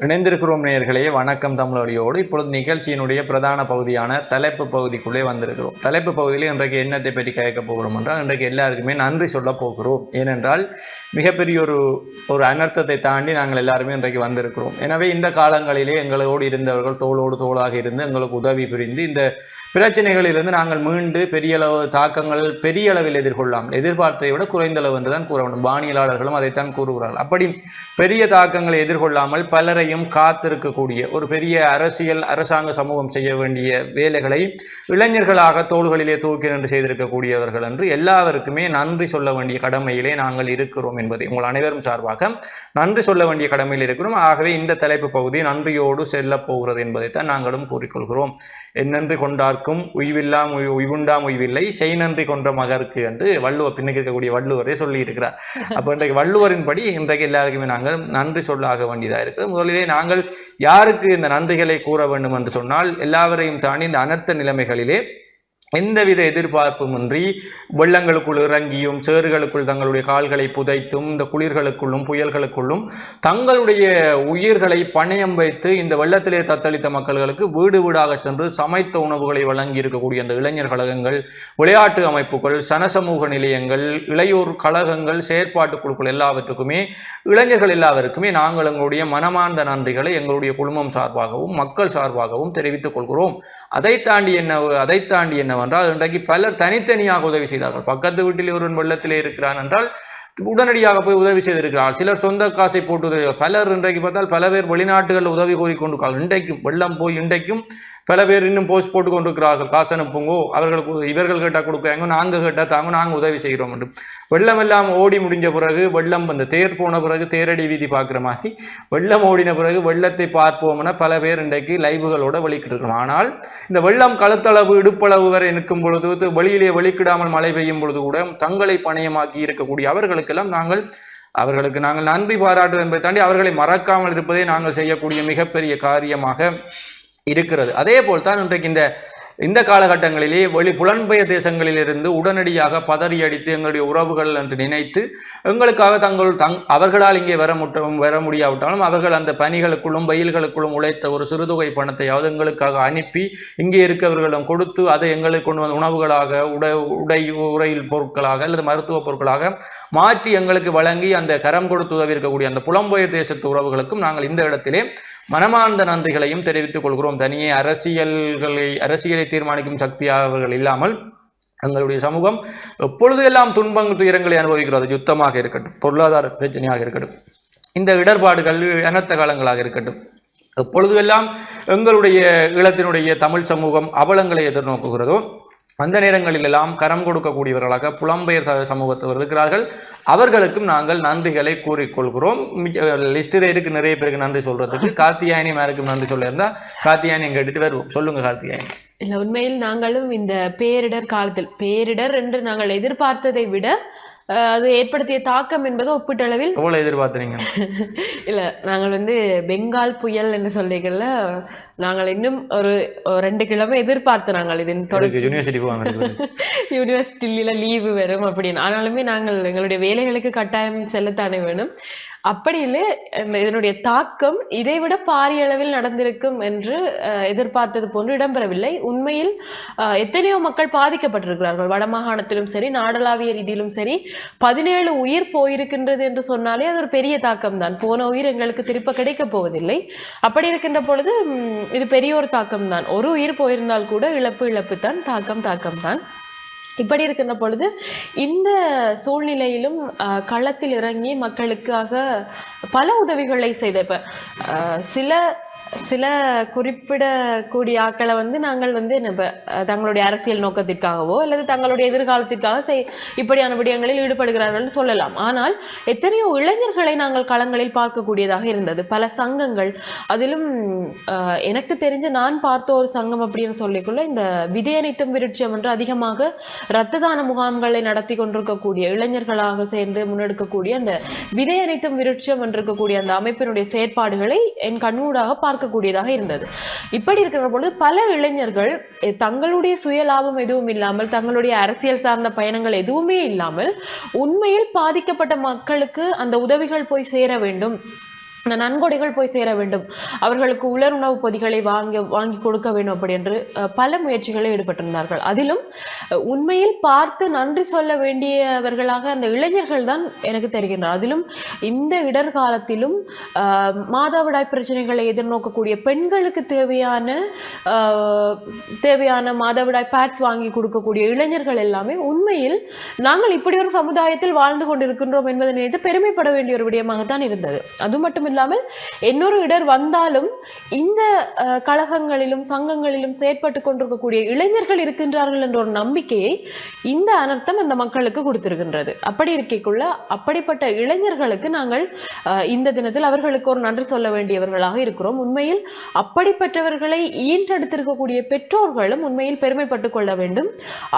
இணைந்திருக்கிறோம் நேயர்களே, வணக்கம் தமிழொலியோடு. இப்பொழுது நிகழ்ச்சியினுடைய பிரதான பகுதியான தலைப்பு பகுதிக்குள்ளே வந்திருக்கிறோம். தலைப்பு பகுதியில் இன்றைக்கு என்னத்தை பற்றி கேட்க போகிறோம் என்றால், இன்றைக்கு எல்லாருக்குமே நன்றி சொல்ல போகிறோம். ஏனென்றால் மிகப்பெரிய ஒரு அனர்த்தத்தை தாண்டி நாங்கள் எல்லாருமே இன்றைக்கு வந்திருக்கிறோம். எனவே இந்த காலங்களிலே எங்களோடு இருந்தவர்கள் தோளோடு தோளாக இருந்து எங்களுக்கு உதவி புரிந்து இந்த பிரச்சனைகளிலிருந்து நாங்கள் மீண்டு பெரிய அளவு தாக்கங்கள் பெரிய அளவில் எதிர்கொள்ளாமல், எதிர்பார்த்ததை விட குறைந்த அளவு என்றுதான் கூற வேண்டும். வானியலாளர்களும் அதைத்தான் கூறுகிறார்கள். அப்படி பெரிய தாக்கங்களை எதிர்கொள்ளாமல் பலரையும் காத்திருக்கக்கூடிய ஒரு பெரிய அரசாங்க சமூகம் செய்ய வேண்டிய வேலைகளை இளைஞர்களாக தோள்களிலே தூக்கி நின்று செய்திருக்கக்கூடியவர்கள் என்று எல்லாருக்குமே நன்றி சொல்ல வேண்டிய கடமையிலே நாங்கள் இருக்கிறோம் என்பதை உங்கள் அனைவரும் சார்பாக நன்றி சொல்ல வேண்டிய கடமையில் இருக்கிறோம். ஆகவே இந்த தலைப்பு பகுதி நன்றியோடு செல்ல போகிறது என்பதைத்தான் நாங்களும் கூறிக்கொள்கிறோம். என்னன்றி கொண்டார்க்கும் உய்வில்லாம் உய்வுண்டாம் உய்வில்லை, செய் நன்றி கொன்ற மகருக்கு என்று வள்ளுவர், பின்னுக்கு இருக்கக்கூடிய வள்ளுவரே சொல்லி இருக்கிறார். அப்ப இன்றைக்கு வள்ளுவரின் படி இன்றைக்கு எல்லாருக்குமே நாங்கள் நன்றி சொல்ல ஆக வேண்டியதாக இருக்குது. முதலிலே நாங்கள் யாருக்கு இந்த நன்றிகளை கூற வேண்டும் என்று சொன்னால், எல்லாவரையும் தாண்டி இந்த அனர்த்த நிலைமைகளிலே எந்தவித எதிர்பார்ப்புமின்றி வெள்ளங்களுக்குள் இறங்கியும் சேறுகளுக்குள் தங்களுடைய கால்களை புதைத்தும் இந்த குளிர்களுக்குள்ளும் புயல்களுக்குள்ளும் தங்களுடைய உயிர்களை பணயம் வைத்து இந்த வெள்ளத்திலே தத்தளித்த மக்களுக்கு வீடு வீடாக சென்று சமைத்த உணவுகளை வழங்கி இருக்கக்கூடிய அந்த இளைஞர் கழகங்கள், விளையாட்டு அமைப்புகள், சனசமூக நிலையங்கள், இளையோர் கழகங்கள், செயற்பாட்டு குழுக்கள் எல்லாவற்றுக்குமே, இளைஞர்கள் எல்லாருக்குமே நாங்கள் எங்களுடைய மனமார்ந்த நன்றிகளை எங்களுடைய குழுமம் சார்பாகவும் மக்கள் சார்பாகவும் தெரிவித்துக் கொள்கிறோம். அதை தாண்டி என்னவென்றால், இன்றைக்கு பலர் தனித்தனியாக உதவி செய்தார்கள். பக்கத்து வீட்டில் ஒருவன் வெள்ளத்திலே இருக்கிறான் என்றால் உடனடியாக போய் உதவி செய்திருக்கிறார். சிலர் சொந்த காசை போட்டு உதவி, பலர் இன்றைக்கு பார்த்தால் பல பேர் வெளிநாட்டுகளில் உதவி கோரிக்கொண்டிருக்கிறார்கள். இன்றைக்கும் வெள்ளம் போய் இன்றைக்கும் பல பேர் இன்னும் போஸ்ட் போட்டு கொண்டிருக்கிறார்கள். காசு அனுப்புங்கோ, அவர்களுக்கு இவர்கள் கேட்டா கொடுக்குறாங்க, நாங்க கேட்டா தாங்க, நாங்க உதவி செய்கிறோம் என்று. வெள்ளம் எல்லாம் ஓடி முடிஞ்ச பிறகு, வெள்ளம் வந்து தேர் போன பிறகு தேரடி வீதி பார்க்குற மாதிரி வெள்ளம் ஓடின பிறகு வெள்ளத்தை பார்ப்போம்னா பல பேர் இன்றைக்கு லைவுகளோட வெளிக்கிட்டு இருக்கணும். ஆனால் இந்த வெள்ளம் கழுத்தளவு இடுப்பளவு வரை நிற்கும் பொழுது, வெளியிலே வெளிக்கிடாமல் மழை பெய்யும் பொழுது கூட தங்களை பணயமாக்கி இருக்கக்கூடிய அவர்களுக்கெல்லாம் அவர்களுக்கு நாங்கள் நன்றி பாராட்டு என்பதை தாண்டி அவர்களை மறக்காமல் இருப்பதை நாங்கள் செய்யக்கூடிய மிகப்பெரிய காரியமாக இருக்கிறது. அதே போல் தான் இன்றைக்கு இந்த காலகட்டங்களிலே புலன்பெயர் தேசங்களிலிருந்து உடனடியாக பதறி அடித்து எங்களுடைய உறவுகள் என்று நினைத்து எங்களுக்காக அவர்களால் இங்கே வர முடியாவிட்டாலும் அவர்கள் அந்த பணிகளுக்குள்ளும் வெயில்களுக்குள்ளும் உழைத்த ஒரு சிறுதொகை பணத்தையாவது எங்களுக்காக அனுப்பி இங்கே இருக்கவர்களிடம் கொடுத்து அதை எங்களுக்கு கொண்டு வந்த உணவுகளாக, உரையில் பொருட்களாக அல்லது மருத்துவ பொருட்களாக மாற்றி எங்களுக்கு வழங்கி அந்த கரம் கொடுத்து உதவி இருக்கக்கூடிய அந்த புலம்பெயர் தேசத்து உறவுகளுக்கும் நாங்கள் இந்த இடத்திலே மனமார்ந்த நன்றிகளையும் தெரிவித்துக் கொள்கிறோம். தனியே அரசியலை தீர்மானிக்கும் சக்தியாளர்கள் இல்லாமல் எங்களுடைய சமூகம் எப்பொழுது எல்லாம் துன்பங்கள் துயரங்களை அனுபவிக்கிறது, யுத்தமாக இருக்கட்டும், பொருளாதார பிரச்சனையாக இருக்கட்டும், இந்த இடர்பாடுகள் அனர்த்த காலங்களாக இருக்கட்டும், எப்பொழுது எல்லாம் எங்களுடைய ஈழத்தினுடைய தமிழ் சமூகம் அவலங்களை எதிர்நோக்குகிறதோ அந்த நேரங்களில் எல்லாம் கரம் கொடுக்கக்கூடியவர்களாக புலம்பெயர் சமூகத்தவர் இருக்கிறார்கள். அவர்களுக்கும் நாங்கள் நன்றிகளை கூறிக்கொள்கிறோம். லிஸ்டில் இருக்கு நிறைய பேருக்கு நன்றி சொல்றதுக்கு. கார்த்தியாயனி மேருக்கும் நன்றி சொல்ல இருந்தா கார்த்தியாயனி எங்க எடுத்துட்டு வருவோம். சொல்லுங்க கார்த்தியாயனி. இல்ல, உண்மையில் நாங்களும் இந்த பேரிடர் காலத்தில், பேரிடர் என்று நாங்கள் எதிர்பார்த்ததை விட அது ஏற்படுத்திய தாக்கம் என்பது ஒப்பீட்டளவில் எவ்வளவு எதிர்பார்த்தீங்க? இல்ல, நாங்கள் பெங்கால் புயல் என்று சொல்லிக்கல, நாங்கள் இன்னும் ஒரு 2 கிழமை எதிர்பார்த்து நாங்கள் இதன் யூனிவர்சிட்டியில லீவு வரும் அப்படின்னு. ஆனாலுமே நாங்கள் எங்களுடைய வேலைகளுக்கு கட்டாயம் செல்லத்தானே வேணும். அப்படி இல்லை, இதனுடைய தாக்கம் இதைவிட பாரிய அளவில் நடந்திருக்கும் என்று எதிர்பார்த்தது போன்று இடம்பெறவில்லை. உண்மையில் எத்தனையோ மக்கள் பாதிக்கப்பட்டிருக்கிறார்கள். வடமாகாணத்திலும் சரி, நாடளாவிய ரீதியிலும் சரி, 17 உயிர் போயிருக்கின்றது என்று சொன்னாலே அது ஒரு பெரிய தாக்கம் தான். போன உயிர் எங்களுக்கு திருப்ப கிடைக்க போவதில்லை. அப்படி இருக்கின்ற பொழுது இது பெரிய ஒரு தாக்கம் தான். ஒரு உயிர் போயிருந்தால் கூட இழப்பு தான், தாக்கம் தான். இப்படி இருக்கின்ற பொழுது இந்த சூழ்நிலையிலும் களத்தில் இறங்கி மக்களுக்காக பல உதவிகளை செய்த, இப்ப சில குறிப்பிடக்கூடிய ஆக்களை நாங்கள் தங்களுடைய அரசியல் நோக்கத்திற்காகவோ அல்லது தங்களுடைய எதிர்காலத்திற்காக இப்படியான விடயங்களில் ஈடுபடுகிறார்கள் சொல்லலாம். ஆனால் எத்தனையோ இளைஞர்களை நாங்கள் களங்களில் பார்க்கக்கூடியதாக இருந்தது. பல சங்கங்கள், அதிலும் எனக்கு தெரிஞ்ச நான் பார்த்த ஒரு சங்கம் அப்படின்னு சொல்லிக்கொள்ள, இந்த விதையனைத்தும் விருட்சம் என்று அதிகமாக இரத்த தான முகாம்களை நடத்தி கொண்டிருக்கக்கூடிய இளைஞர்களாக சேர்ந்து முன்னெடுக்கக்கூடிய அந்த விதையனைத்தும் விருட்சம் என்றிருக்கக்கூடிய அந்த அமைப்பினுடைய செயற்பாடுகளை என் கண்ணூடாக பார்க்கக்கூடியதாக இருந்தது. இப்படி இருக்கிற பொழுது பல இளைஞர்கள் தங்களுடைய சுய லாபம் எதுவும் இல்லாமல், தங்களுடைய அரசியல் சார்ந்த பயணங்கள் எதுவுமே இல்லாமல், உண்மையில் பாதிக்கப்பட்ட மக்களுக்கு அந்த உதவிகள் போய் சேர வேண்டும், இந்த நன்கொடைகள் போய் சேர வேண்டும், அவர்களுக்கு உலருணவு பொதிகளை வாங்கி கொடுக்க வேண்டும் அப்படி என்று பல முயற்சிகளில் ஈடுபட்டிருந்தார்கள். அதிலும் உண்மையில் பார்த்து நன்றி சொல்ல வேண்டியவர்களாக அந்த இளைஞர்கள் தான் எனக்கு தெரிகின்றனர். அதிலும் இந்த இடர்காலத்திலும் மாதவிடாய் பிரச்சனைகளை எதிர்நோக்கக்கூடிய பெண்களுக்கு தேவையான மாதவிடாய் பேட்ஸ் வாங்கி கொடுக்கக்கூடிய இளைஞர்கள் எல்லாமே உண்மையில் நாங்கள் இப்படி ஒரு சமுதாயத்தில் வாழ்ந்து கொண்டிருக்கின்றோம் என்பதை நினைத்து பெருமைப்பட வேண்டிய ஒரு விடயமாகத்தான் இருந்தது. அது மட்டும் இல்லாமல் இன்னொரு இடர் வந்தாலும் இந்த கழகங்களிலும் சங்கங்களிலும் செயற்பட்டு கொண்டிருக்கக்கூடிய இளைஞர்கள் இருக்கின்றார்கள் என்ற ஒரு நம்பிக்கையை இந்த அனர்த்தம் அந்த மக்களுக்கு கொடுத்திருக்கின்றது. அப்படி இருக்கைக்குள்ள அப்படிப்பட்ட இளைஞர்களுக்கு நாங்கள் இந்த தினத்தில் அவர்களுக்கு ஒரு நன்றி சொல்ல வேண்டியவர்களாக இருக்கிறோம். உண்மையில் அப்படிப்பட்டவர்களை ஈன்றெடுத்திருக்கக்கூடிய பெற்றோர்களும் உண்மையில் பெருமைப்பட்டுக் கொள்ள வேண்டும்.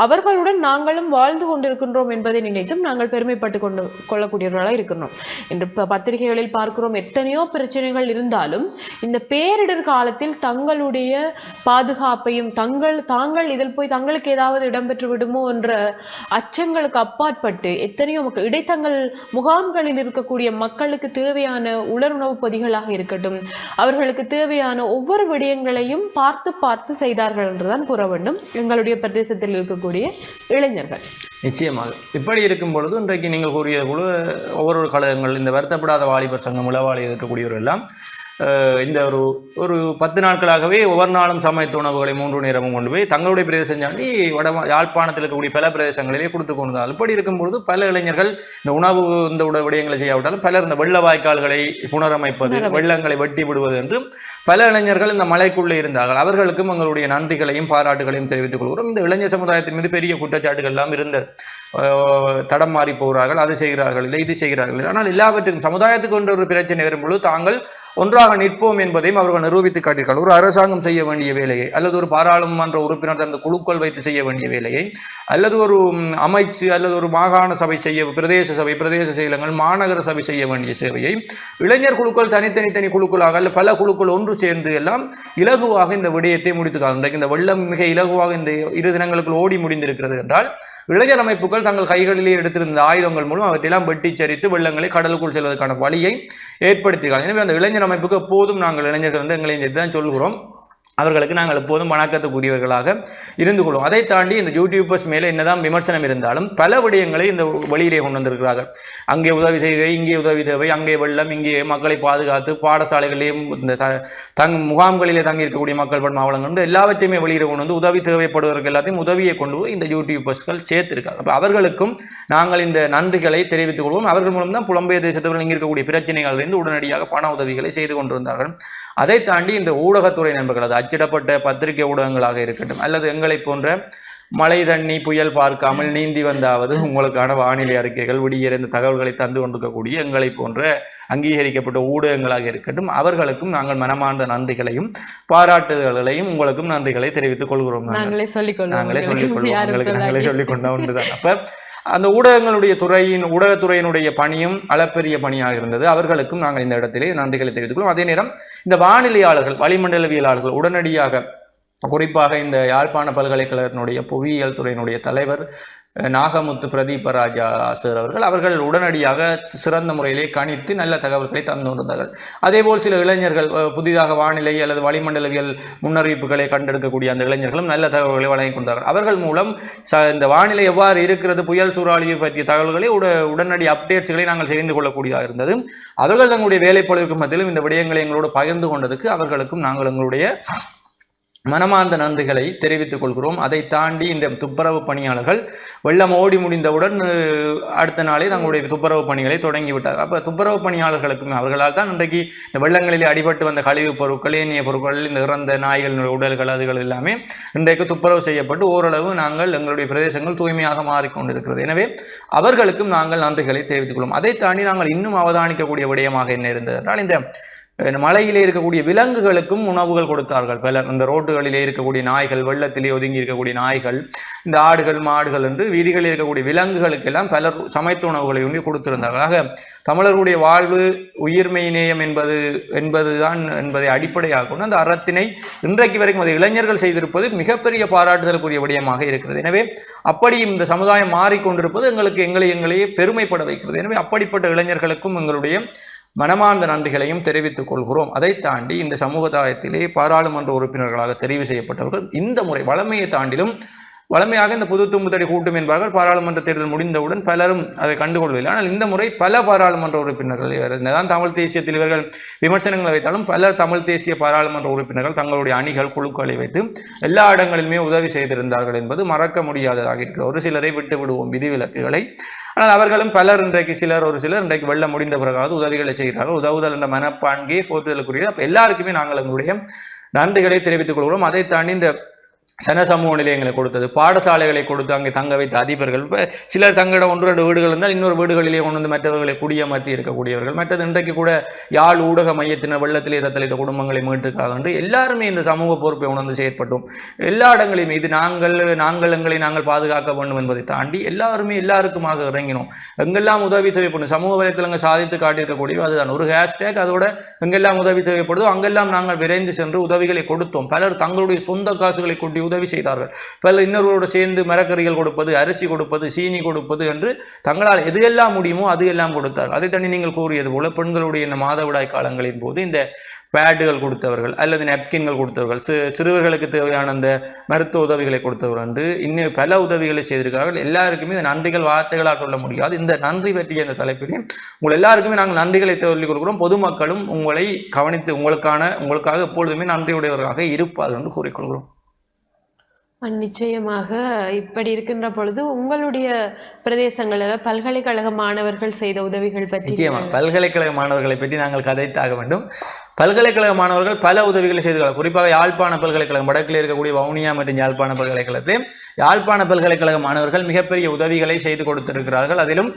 அவர்களுடன் நாங்களும் வாழ்ந்து கொண்டிருக்கின்றோம் என்பதை நினைத்தும் நாங்கள் பெருமைப்பட்டு கொள்ளக்கூடியவர்களாக இருக்கின்றோம். இன்று பத்திரிகைகளில் பார்க்கிறோம், எத்தனையோ பிரச்சனைகள் இருந்தாலும் இந்த பேரிடர் காலத்தில் தங்களுடைய பாதுகாப்பையும் தாங்கள் இதில் போய் தங்களுக்கு ஏதாவது இடம்பெற்று விடுமோ என்ற அச்சங்களுக்கு அப்பாற்பட்டு எத்தனையோ மக்கள் இடைத்தங்கள் முகாம்களில் இருக்கக்கூடிய மக்களுக்கு தேவையான உலருணவு பொதிகளாக இருக்கட்டும், அவர்களுக்கு தேவையான ஒவ்வொரு விடயங்களையும் பார்த்து செய்தார்கள் என்றுதான் கூற வேண்டும் எங்களுடைய பிரதேசத்தில் இருக்கக்கூடிய இளைஞர்கள். நிச்சயமாக இப்படி இருக்கும் பொழுது இன்றைக்கு நீங்கள் கூறிய குழு ஒவ்வொரு கழகங்கள், இந்த வருத்தப்படாத வாலிபர் சங்கம், உளவாளி இருக்கக்கூடியவர்கள் எல்லாம் இந்த ஒரு 10 நாட்களாகவே ஒவ்வொரு நாளும் சமைத்த உணவுகளை 3 நேரமும் கொண்டு போய் தங்களுடைய பிரதேசம் சாண்டி யாழ்ப்பாணத்தில் இருக்கக்கூடிய பல பிரதேசங்களிலே கொடுத்து கொண்டால், இப்படி இருக்கும்பொழுது பல இளைஞர்கள் இந்த உணவு விடயங்களை செய்யாவிட்டாலும் பலர் இந்த வெள்ள வாய்க்கால்களை புனரமைப்பது, வெள்ளங்களை வெட்டி விடுவது என்று பல இளைஞர்கள் இந்த மலைக்குள்ளே இருந்தார்கள். அவர்களுக்கும் எங்களுடைய நன்றிகளையும் பாராட்டுகளையும் தெரிவித்துக் கொள்கிறோம். இந்த இளைஞர் சமுதாயத்தின் மீது பெரிய குற்றச்சாட்டுகள் எல்லாம் இருந்தது. தடம் மாறி போகிறார்கள், அது செய்கிறார்கள், இல்லை இது செய்கிறார்கள். ஆனால் எல்லாவற்றுக்கும் சமுதாயத்துக்கு என்ற ஒரு பிரச்சனை வரும்பொழுது தாங்கள் ஒன்றாக நிற்போம் என்பதையும் அவர்கள் நிரூபித்து காட்டியிருக்கிறார்கள். ஒரு அரசாங்கம் செய்ய வேண்டிய வேலையை, அல்லது ஒரு பாராளுமன்ற உறுப்பினர் அந்த குழுக்கள் வைத்து செய்ய வேண்டிய வேலையை, அல்லது ஒரு அமைச்சு அல்லது ஒரு மாகாண சபை பிரதேச செயலங்கள், மாநகர சபை செய்ய வேண்டிய சேவையை இளைஞர் குழுக்கள் தனி குழுக்களாக அல்ல பல குழுக்கள் ஒன்று சேர்ந்து எல்லாம் இலகுவாக இந்த விடயத்தை முடித்துக்காங்க. இந்த வெள்ளம் மிக இலகுவாக இந்த 2 தினங்களுக்குள் ஓடி முடிந்திருக்கிறது என்றால் இளைஞர் அமைப்புகள் தங்கள் கைகளிலே எடுத்திருந்த ஆயுதங்கள் மூலம் அவற்றையெல்லாம் வெட்டி சரித்து வெள்ளங்களை கடலுக்குள் செல்வதற்கான வழியை ஏற்படுத்தியிருக்காங்க. எனவே அந்த இளைஞர் அமைப்புக்கு எப்போதும் நாங்கள் இளைஞர்கள் வந்து எங்களை தான் சொல்கிறோம், அவர்களுக்கு நாங்கள் எப்போதும் வணக்கத்துக்குரியவர்களாக இருந்து கொள்வோம். அதை தாண்டி இந்த யூடியூபர்ஸ் மேலே என்னதான் விமர்சனம் இருந்தாலும் பல விடயங்களை இந்த வழியிலே கொண்டு வந்திருக்கிறார்கள். அங்கே உதவி தேவை, இங்கே உதவி தேவை, அங்கே வெள்ளம், இங்கே மக்களை பாதுகாத்து பாடசாலைகளிலேயும் இந்த முகாம்களிலே தங்கி இருக்கக்கூடிய மக்கள் படும் அவலங்கள் எல்லாவற்றையுமே வெளியிட கொண்டு வந்து உதவி தேவைப்படுவதற்கு எல்லாத்தையும் உதவியை கொண்டு போய் இந்த யூடியூபர்ஸ்கள் சேர்த்திருக்காங்க. அப்போ அவர்களுக்கும் நாங்கள் இந்த நன்றிகளை தெரிவித்துக் கொள்வோம். அவர்கள் மூலம் தான் புலம்பெயர் தேசத்தில் இங்கே இருக்கக்கூடிய பிரச்சனைகளிலிருந்து உடனடியாக பண உதவிகளை செய்து கொண்டிருந்தார்கள். அதை தாண்டி இந்த ஊடகத்துறை நண்பர்கள், அது அச்சிடப்பட்ட பத்திரிகை ஊடகங்களாக இருக்கட்டும் அல்லது எங்களை போன்ற மழை தண்ணி புயல் பார்க்காமல் நீந்தி வந்தாவது உங்களுக்கான வானிலை அறிக்கைகள் விடியற இந்த தகவல்களை தந்து கொண்டிருக்கக்கூடிய எங்களை போன்ற அங்கீகரிக்கப்பட்ட ஊடகங்களாக இருக்கட்டும், அவர்களுக்கும் நாங்கள் மனமார்ந்த நன்றிகளையும் பாராட்டுதல்களையும் உங்களுக்கும் நன்றிகளை தெரிவித்துக் கொள்கிறோம். நாங்களே சொல்லிக்கொண்ட ஒன்றுதான். அப்ப அந்த ஊடகத்துறையினுடைய பணியும் அளப்பெரிய பணியாக இருந்தது. அவர்களுக்கும் நாங்கள் இந்த இடத்திலே நன்றிகளை தெரிவித்துக் கொள்வோம். அதே நேரம் இந்த வானிலையாளர்கள், வளிமண்டலவியலாளர்கள் உடனடியாக, குறிப்பாக இந்த யாழ்ப்பாண பல்கலைக்கழகத்தினுடைய புவியியல் துறையினுடைய தலைவர் நாகமுத்து பிரதீபராஜா சார் அவர்கள் உடனடியாக சிறந்த முறையிலே கணித்து நல்ல தகவல்களை தந்து கொண்டிருந்தார்கள். அதேபோல் சில இளைஞர்கள் புதிதாக வானிலை அல்லது வளிமண்டலவியல் முன்னறிவிப்புகளை கண்டெடுக்கக்கூடிய அந்த இளைஞர்களும் நல்ல தகவல்களை வழங்கி கொண்டார்கள். அவர்கள் மூலம் இந்த வானிலை எவ்வாறு இருக்கிறது, புயல் சூறாவளியை பற்றிய தகவல்களை உடனடி அப்டேட்ஸ்களை நாங்கள் தெரிந்து கொள்ளக்கூடியதாக இருந்தது. அவர்கள் தங்களுடைய வேலைப்பளுக்கு மத்தியிலும் இந்த விடயங்களை எங்களோடு பகிர்ந்து கொண்டதுக்கு அவர்களுக்கும் நாங்கள் எங்களுடைய மனமார்ந்த நன்றிகளை தெரிவித்துக் கொள்கிறோம். அதை தாண்டி இந்த துப்புரவு பணியாளர்கள் வெள்ளம் ஓடி முடிந்தவுடன் அடுத்த நாளே தங்களுடைய துப்புரவு பணிகளை தொடங்கிவிட்டார். அப்ப துப்புரவு பணியாளர்களுக்கும் அவர்களால் தான் இன்றைக்கு இந்த வெள்ளங்களிலே அடிபட்டு வந்த கழிவுப் பொருட்கள், ஏனைய பொருட்கள், இந்த இறந்த நாய்கள் உடல்கள் அதுகள் எல்லாமே இன்றைக்கு துப்புரவு செய்யப்பட்டு ஓரளவு நாங்கள் எங்களுடைய பிரதேசங்கள் தூய்மையாக மாறிக்கொண்டிருக்கிறது. எனவே அவர்களுக்கும் நாங்கள் நன்றிகளை தெரிவித்துக் கொள்வோம். அதை தாண்டி நாங்கள் இன்னும் அவதானிக்கக்கூடிய விடயமாக என்ன இருந்தது என்றால், இந்த மலையிலே இருக்கக்கூடிய விலங்குகளுக்கும் உணவுகள் கொடுத்தார்கள். பலர் இந்த ரோட்டுகளிலே இருக்கக்கூடிய நாய்கள், வெள்ளத்திலே ஒதுங்கி இருக்கக்கூடிய நாய்கள், இந்த ஆடுகள் மாடுகள் என்று வீதிகளில் இருக்கக்கூடிய விலங்குகளுக்கெல்லாம் பலர் சமைத்த உணவுகளை ஒன்றி கொடுத்திருந்தார்கள். ஆக தமிழர்களுடைய வாழ்வு உயிர்மை நேயம் என்பதை அடிப்படையாக கொண்டு அந்த அறத்தினை இன்றைக்கு வரைக்கும் அது இளைஞர்கள் செய்திருப்பது மிகப்பெரிய பாராட்டுதலுக்குரிய விடயமாக இருக்கிறது. எனவே அப்படி இந்த சமுதாயம் மாறிக்கொண்டிருப்பது எங்களையே பெருமைப்பட வைக்கிறது. எனவே அப்படிப்பட்ட இளைஞர்களுக்கும் எங்களுடைய மனமார்ந்த நன்றிகளையும் தெரிவித்துக் கொள்கிறோம். அதை தாண்டி இந்த சமூகத்திலே பாராளுமன்ற உறுப்பினர்களாக தெரிவு செய்யப்பட்டவர்கள் இந்த முறை வளமையை தாண்டிலும் வளமையாக இந்த புது தும்புத்தடி கூட்டும் என்பார்கள். பாராளுமன்ற தேர்தல் முடிந்தவுடன் பலரும் அதை கண்டுகொள்ளவில்லை. ஆனால் இந்த முறை பல பாராளுமன்ற உறுப்பினர்கள் தான் தமிழ் தேசியத்தில் இவர்கள் விமர்சனங்களை வைத்தாலும் பல தமிழ் தேசிய பாராளுமன்ற உறுப்பினர்கள் தங்களுடைய அணிகள் குழுக்களை வைத்து எல்லா இடங்களிலுமே உதவி செய்திருந்தார்கள் என்பது மறக்க முடியாததாக இருக்கிறது. ஒரு சிலரை விட்டு விடுவோம் விதிவிலக்குகளை. ஆனால் அவர்களும் பலர் ஒரு சிலர் இன்றைக்கு வெள்ள முடிந்த பிறகாவது உதவிகளை செய்கிறார்கள். உதவுதல் என்ற மனப்பான்கே போற்றுதலுக்குரிய எல்லாருக்குமே நாங்கள் எங்களுடைய நன்றிகளை தெரிவித்துக் கொள்கிறோம். அதை தாண்டி இந்த சன சமூக நிலையங்களை கொடுத்தது, பாடசாலைகளை கொடுத்து அங்கே தங்க வைத்த அதிபர்கள், சிலர் தங்களிடம் 1-2 வீடுகள் இருந்தால் இன்னொரு வீடுகளிலே கொண்டு வந்து மற்றவர்களை குடியமர்த்தி இருக்கக்கூடியவர்கள், மற்றது இன்றைக்கு கூட யாழ் ஊடக மையத்தினர் வெள்ளத்திலே தத்தளித்த குடும்பங்களை மீட்டுக்காக என்று எல்லாருமே இந்த சமூக பொறுப்பை உணர்ந்து செயற்பட்டோம். எல்லா இடங்களையுமே இது நாங்கள் பாதுகாக்க வேண்டும் என்பதை தாண்டி எல்லாருக்குமாக இறங்கினோம். எங்கெல்லாம் உதவி தேவைப்படும் சமூக வலைத்தளங்கள் சாதித்து காட்டியிருக்கக்கூடிய அதுதான் ஒரு ஹேஷ்டேக். அதோட எங்கெல்லாம் உதவி தேவைப்படுதோ அங்கெல்லாம் நாங்கள் விரைந்து சென்று உதவிகளை கொடுத்தோம். பலர் தங்களுடைய சொந்த காசுகளை கொண்டு உதவி செய்தார்கள். பல இன்னொருவரோடு சேர்ந்து மரக்கறிகள் கொடுப்பது, அரிசி கொடுப்பது, சீனி கொடுப்பது என்று தங்களால் எது எல்லாம் முடியுமோ அது எல்லாம் கொடுத்தார்கள். அதை தண்ணி நீங்கள் கூறியது போல பெண்களுடைய இந்த மாதவிடாய் காலங்களின் போது இந்த பேடுகள் கொடுத்தவர்கள் அல்லது நெப்கின்கள் கொடுத்தவர்கள், சிறுவர்களுக்கு தேவையான அந்த மருத்துவ உதவிகளை கொடுத்தவர்கள் என்று இன்னும் பல உதவிகளை செய்திருக்கிறார்கள். எல்லாருக்குமே இந்த நன்றிகள் வார்த்தைகளாக சொல்ல முடியாது. இந்த நன்றி பற்றிய இந்த தலைப்பிலே உங்கள் எல்லாருக்குமே நாங்கள் நன்றிகளை சொல்லிக் கொடுக்கிறோம். பொதுமக்களும் உங்களை கவனித்து உங்களுக்காக எப்பொழுதுமே நன்றியுடையவர்களாக இருப்பார்கள் என்று கூறிக்கொள்கிறோம். நிச்சயமாக இப்படி இருக்கின்ற பொழுது உங்களுடைய பிரதேசங்களில் பல்கலைக்கழக மாணவர்கள் செய்த உதவிகள் பற்றி நிச்சயமா பல்கலைக்கழக மாணவர்களை பற்றி நாங்கள் கதைத்தாக வேண்டும். பல்கலைக்கழக மாணவர்கள் பல உதவிகளை செய்திருக்கிறார்கள். குறிப்பாக யாழ்ப்பாண பல்கலைக்கழகம், வடக்கில் இருக்கக்கூடிய வவுனியா மற்றும் யாழ்ப்பாண பல்கலைக்கழகத்தில் யாழ்ப்பாண பல்கலைக்கழக மாணவர்கள் மிகப்பெரிய உதவிகளை செய்து கொடுத்திருக்கிறார்கள். அதிலும்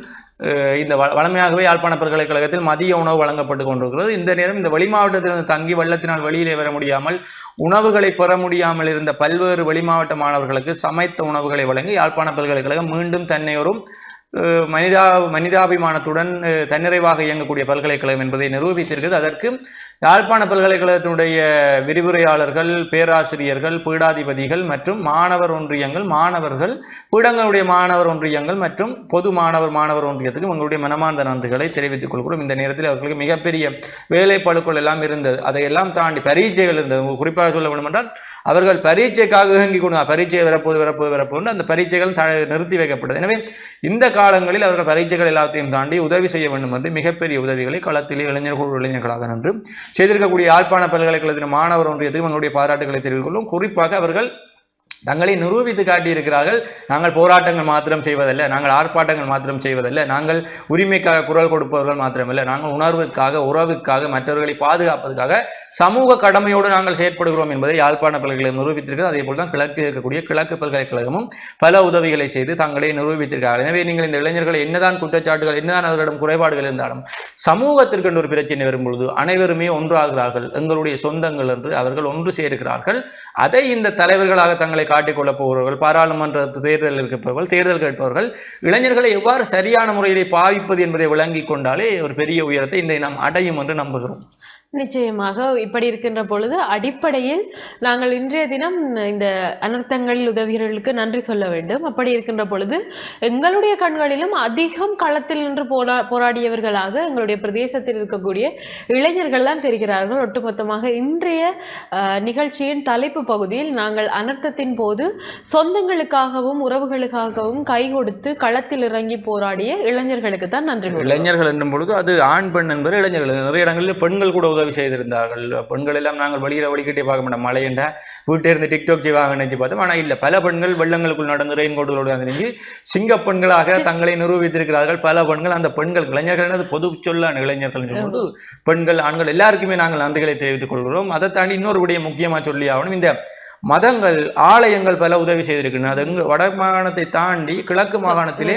இந்த வளமையாகவே யாழ்ப்பாண பல்கலைக்கழகத்தில் மதிய உணவு வழங்கப்பட்டு கொண்டிருக்கிறது. இந்த நேரம் இந்த வெளி மாவட்டத்தில் தங்கி வெள்ளத்தினால் வெளியிலே வர முடியாமல் உணவுகளை பெற முடியாமல் இருந்த பல்வேறு வெளி மாவட்ட மாணவர்களுக்கு சமைத்த உணவுகளை வழங்கி யாழ்ப்பாண பல்கலைக்கழகம் மீண்டும் தன்னை ஒரு மனிதாபிமானத்துடன் தன்னிறைவாக இயங்கக்கூடிய பல்கலைக்கழகம் என்பதை நிரூபித்திருக்கிறது. அதற்கு யாழ்ப்பாண பல்கலைக்கழகத்தினுடைய விரிவுரையாளர்கள், பேராசிரியர்கள், பீடாதிபதிகள் மற்றும் மாணவர் ஒன்றியங்கள், பீடங்களுடைய மாணவர் ஒன்றியங்கள் மற்றும் பொது மாணவர் ஒன்றியத்துக்கு உங்களுடைய மனமார்ந்த நன்றிகளை தெரிவித்துக் கொள்கிறோம். இந்த நேரத்தில் அவர்களுக்கு மிகப்பெரிய வேலைப்பளுக்கள் எல்லாம் இருந்தது. அதையெல்லாம் தாண்டி பரீட்சைகள் இருந்தது. குறிப்பாக சொல்ல வேண்டும் என்றால் அவர்கள் பரீட்சைக்காக இயங்கி கொண்டு பரீட்சை வரப்போது அந்த பரீட்சைகள் நிறுத்தி வைக்கப்பட்டது. எனவே இந்த காலங்களில் அவர்கள் பரீட்சைகள் எல்லாத்தையும் தாண்டி உதவி செய்ய வேண்டும் என்று மிகப்பெரிய உதவிகளை களத்திலே இளைஞர்களாக நின்று செய்திருக்கக்கூடிய யாழ்ப்பாண பல்கலைக்கழகத்தின் மாணவர் ஒன்றியத்துக்கு எங்களுடைய பாராட்டுகளை தெரிவித்துக் கொள்ளும். குறிப்பாக அவர்கள் தங்களை நிரூபித்து காட்டியிருக்கிறார்கள். நாங்கள் போராட்டங்கள் மாத்திரம் செய்வதல்ல, நாங்கள் ஆர்ப்பாட்டங்கள் மாத்திரம் செய்வதல்ல, நாங்கள் உரிமைக்காக குரல் கொடுப்பவர்கள் மாத்திரமல்ல, நாங்கள் உணர்வுக்காக, உறவுக்காக, மற்றவர்களை பாதுகாப்பதற்காக சமூக கடமையோடு நாங்கள் செயற்படுகிறோம் என்பதை யாழ்ப்பாண பல்கலைக்கழகம் நிரூபித்திருக்கிறது. அதே போல்தான் கிழக்கு இருக்கக்கூடிய கிழக்கு பல்கலைக்கழகமும் பல உதவிகளை செய்து தங்களை நிரூபித்திருக்கிறார்கள். எனவே நீங்கள் இந்த இளைஞர்களை என்னதான் குற்றச்சாட்டுகள், என்னதான் அவர்களிடம் குறைபாடுகள் இருந்தாலும் சமூகத்திற்கு ஒரு பிரச்சனை வரும்பொழுது அனைவருமே ஒன்றாகிறார்கள். எங்களுடைய சொந்தங்கள் என்று அவர்கள் ஒன்று சேர்க்கிறார்கள். அதை இந்த தலைவர்களாக தங்களை காட்டிக்கொள்ளப் போகிறவர்கள், பாராளுமன்ற தேர்தலில் இருப்பவர்கள், தேர்தல் கேட்பவர்கள் இளைஞர்களை எவ்வாறு சரியான முறையிலே பாவிப்பது என்பதை விளங்கிக் கொண்டாலே ஒரு பெரிய உயரத்தை இந்த நாம் அடையும் என்று நம்புகிறோம். நிச்சயமாக இப்படி இருக்கின்ற பொழுது அடிப்படையில் நாங்கள் இன்றைய தினம் இந்த அனர்த்தங்களில் உதவிகளுக்கு நன்றி சொல்ல வேண்டும். அப்படி இருக்கின்ற பொழுது எங்களுடைய கண்களிலும் அதிகம் களத்தில் நின்று போராடியவர்களாக எங்களுடைய பிரதேசத்தில் இருக்கக்கூடிய இளைஞர்கள் தான் தெரிகிறார்கள். ஒட்டுமொத்தமாக இன்றைய நிகழ்ச்சியின் தலைப்பு பகுதியில் நாங்கள் அனர்த்தத்தின் போது சொந்தங்களுக்காகவும் உறவுகளுக்காகவும் கை கொடுத்து களத்தில் இறங்கி போராடிய இளைஞர்களுக்கு தான் நன்றி. இளைஞர்கள் என்னும் பொழுது அது ஆண் பெண் என்பது இளைஞர்கள், நிறைய இடங்களில் பெண்கள் கூட உதவி செய்திருந்தார்கள். பெண்கள் எல்லாம் நாங்கள் வழிகிட்டே பார்க்க மாட்டோம். மழை என்ற வீட்டை இருந்து டிக்டாக் செய்வாங்க நினைச்சு பார்த்தோம். ஆனால் இல்ல, பல பெண்கள் வெள்ளங்களுக்குள் நடந்து ரெயின் கோட்டுகளோடு நினைஞ்சு சிங்க பெண்களாக தங்களை நிரூபித்திருக்கிறார்கள். பல பெண்கள், அந்த பெண்கள் இளைஞர்கள் பொது சொல்லான இளைஞர்கள் சொல்லும்போது பெண்கள், ஆண்கள் எல்லாருக்குமே நாங்கள் நன்றிகளை தெரிவித்துக் கொள்கிறோம். அதை தாண்டி இன்னொரு விடயம் முக்கியமா சொல்லி ஆகணும். இந்த மதங்கள், ஆலயங்கள் பல உதவி செய்திருக்கின்றன. அது வட மாகாணத்தை தாண்டி கிழக்கு மாகாணத்திலே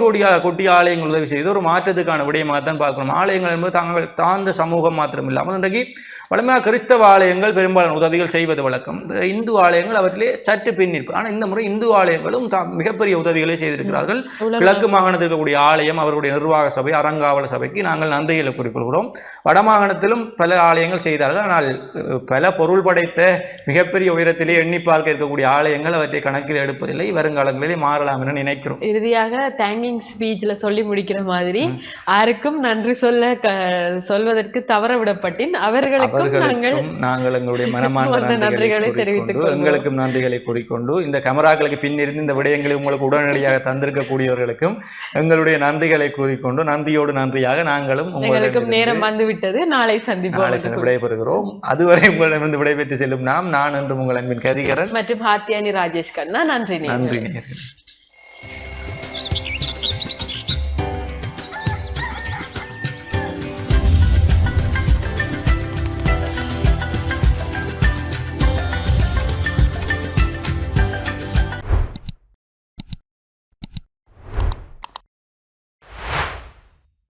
கோடியாக கொட்டி ஆலயங்கள் உதவி செய்து ஒரு மாற்றத்துக்கான விடயமாக தான் பார்க்கணும். ஆலயங்கள் என்பது தாங்கள் தாழ்ந்த சமூகம் மாத்திரம் இல்லாமல் இன்றைக்கு வழமையாக கிறிஸ்தவ ஆலயங்கள் பெரும்பாலான உதவிகள் செய்வது வழக்கம். இந்து ஆலயங்கள் அவற்றிலே சற்று பின்னிருக்கும். ஆனால் இந்த முறை இந்து ஆலயங்களும் மிகப்பெரிய உதவிகளை செய்திருக்கிறார்கள். கிழக்கு மாகாணத்தில் இருக்கக்கூடிய ஆலயம், அவர்களுடைய நிர்வாக சபை, அறங்காவல சபைக்கு நாங்கள் நன்றிகளை குறிப்பிடுகிறோம். வடமாகாணத்திலும் பல ஆலயங்கள் செய்தார்கள். ஆனால் பல பொருள் படைத்த மிகப்பெரிய உயரத்திலே எண்ணி பார்க்க இருக்கக்கூடிய ஆலயங்கள் அவற்றை கணக்கில் எடுப்பதில்லை. வருங்காலங்களிலே மாறலாம் என நினைக்கிறோம். இறுதியாக தேங்கிங் ஸ்பீச்ல சொல்லி முடிக்கிற மாதிரி யாருக்கும் நன்றி சொல்வதற்கு தவற விடப்பட்டின் அவர்களுக்கும் நாங்கள் எங்களுடைய மனமார்ந்த நன்றிகளை தெரிவித்துக் எங்களுக்கும் நன்றிகளை கூறிக்கொண்டு இந்த கேமராக்களுக்கு பின்னிருந்து இந்த விடயங்களை உங்களுக்கு உடனடியாக தந்திருக்கக்கூடியவர்களுக்கும் எங்களுடைய நன்றிகளை கூறிக்கொண்டு நன்றியோடு நன்றியாக நாங்களும் உங்களுக்கும் நேரம் வந்துவிட்டது. நாளை சந்திப்போம். விடைபெறுகிறோம். அதுவரை உங்களிடமிருந்து விடைபெற்று செல்லும் நான் என்று உங்கள் அன்பின் கரிகரன் மற்றும் ஹாத்தியானி ராஜேஷ் கண்ணா. நன்றி. நன்றி.